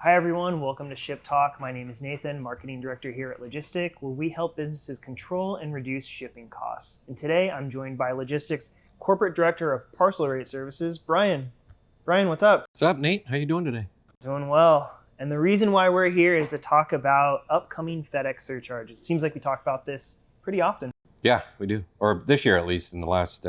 Hi everyone, welcome to Ship Talk. My name is Nathan, Marketing Director here at Logistic, where we help businesses control and reduce shipping costs. And today I'm joined by Logistic's Corporate Director of Parcel Rate Services, Brian. Brian, what's up? What's up, Nate? How you doing today? Doing well. And the reason why we're here is to talk about upcoming FedEx surcharges. Seems like we talk about this pretty often. Yeah, we do. Or this year at least, in the last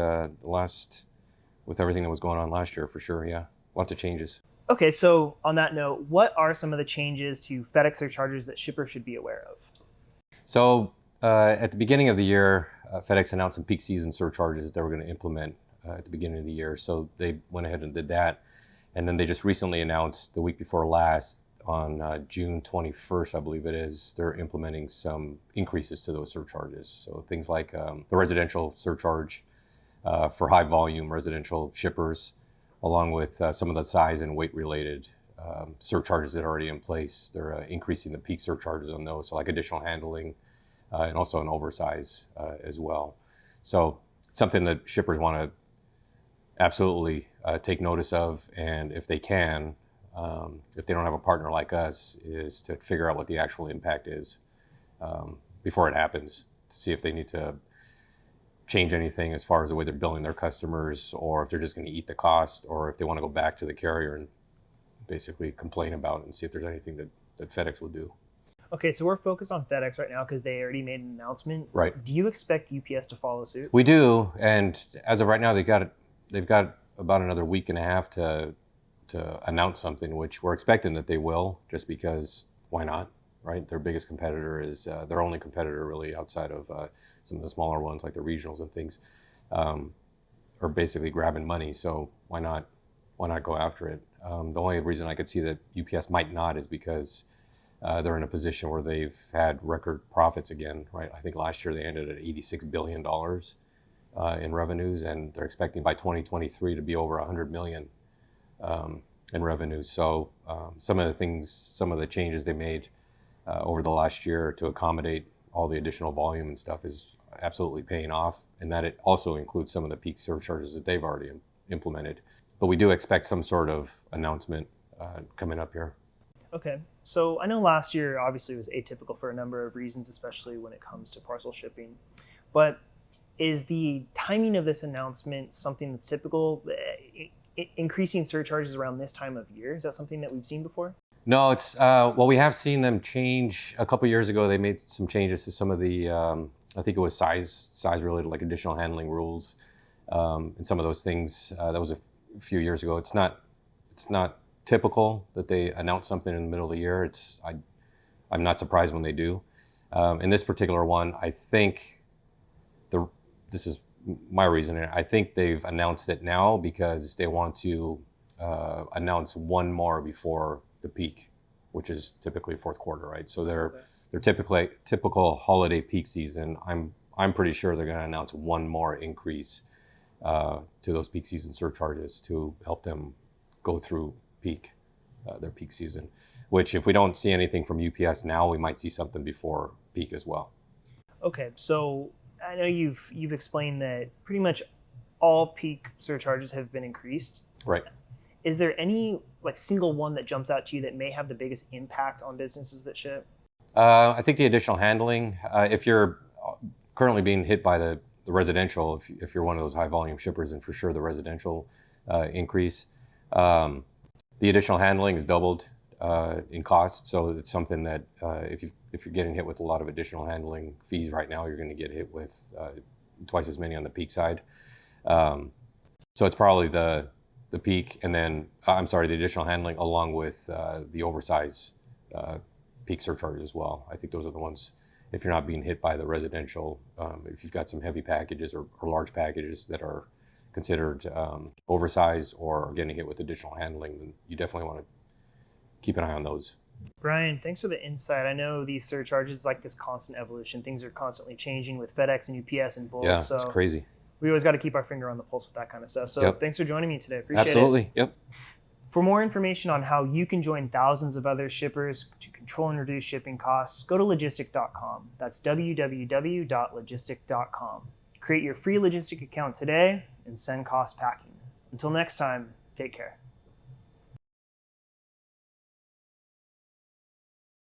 with everything that was going on last year for sure, yeah. Lots of changes. Okay, so on that note, what are some of the changes to FedEx surcharges that shippers should be aware of? So at the beginning of the year, FedEx announced some peak season surcharges that they were going to implement at the beginning of the year. So they went ahead and did that. And then they just recently announced the week before last, on June 21st, I believe it is, they're implementing some increases to those surcharges. So things like the residential surcharge for high volume residential shippers, along with some of the size and weight related surcharges that are already in place. They're increasing the peak surcharges on those, so like additional handling and also an oversize as well. So something that shippers want to absolutely take notice of, and if they can, if they don't have a partner like us, is to figure out what the actual impact is before it happens, to see if they need to change anything as far as the way they're billing their customers, or if they're just going to eat the cost, or if they want to go back to the carrier and basically complain about it and see if there's anything that FedEx will do. Okay, so we're focused on FedEx right now because they already made an announcement. Right. Do you expect UPS to follow suit? We do, and as of right now, they've got about another week and a half to announce something, which we're expecting that they will, just because why not? Right, their biggest competitor is their only competitor really outside of some of the smaller ones like the regionals and things, are basically grabbing money. So why not go after it? The only reason I could see that UPS might not is because they're in a position where they've had record profits again. Right, I think last year they ended at $86 billion in revenues, and they're expecting by 2023 to be over $100 million in revenues. So some of the changes they made over the last year to accommodate all the additional volume and stuff is absolutely paying off, and that it also includes some of the peak surcharges that they've already implemented. But we do expect some sort of announcement coming up here. Okay, so I know last year obviously was atypical for a number of reasons, especially when it comes to parcel shipping. But is the timing of this announcement something that's typical? Increasing surcharges around this time of year, is that something that we've seen before? No, it's well, we have seen them change. A couple years ago, they made some changes to some of the, I think it was size related, like additional handling rules, and some of those things. That was a few years ago. It's not typical that they announce something in the middle of the year. I'm not surprised when they do. In this particular one, I think this is my reasoning. I think they've announced it now because they want to announce one more before the peak, which is typically fourth quarter, right? So they're typical holiday peak season. I'm pretty sure they're going to announce one more increase to those peak season surcharges to help them go through their peak season. Which, if we don't see anything from UPS now, we might see something before peak as well. Okay, so I know you've explained that pretty much all peak surcharges have been increased. Right. Is there any single one that jumps out to you that may have the biggest impact on businesses that ship? I think the additional handling, if you're currently being hit by the residential, if you're one of those high volume shippers, and for sure the residential increase, the additional handling is doubled in cost. So it's something that if you're getting hit with a lot of additional handling fees right now, you're going to get hit with twice as many on the peak side. So it's probably the peak, and then the additional handling, along with the oversize peak surcharge as well. I think those are the ones, if you're not being hit by the residential, if you've got some heavy packages or large packages that are considered oversized or getting hit with additional handling, then you definitely want to keep an eye on those. Brian, thanks for the insight. I know these surcharges like this constant evolution. Things are constantly changing with FedEx and UPS and both. Yeah, so it's crazy. We always got to keep our finger on the pulse with that kind of stuff. So Thanks for joining me today. Appreciate it. Absolutely. Yep. For more information on how you can join thousands of other shippers to control and reduce shipping costs, go to logistic.com. That's www.logistic.com. Create your free Logistic account today and send cost packing. Until next time, take care.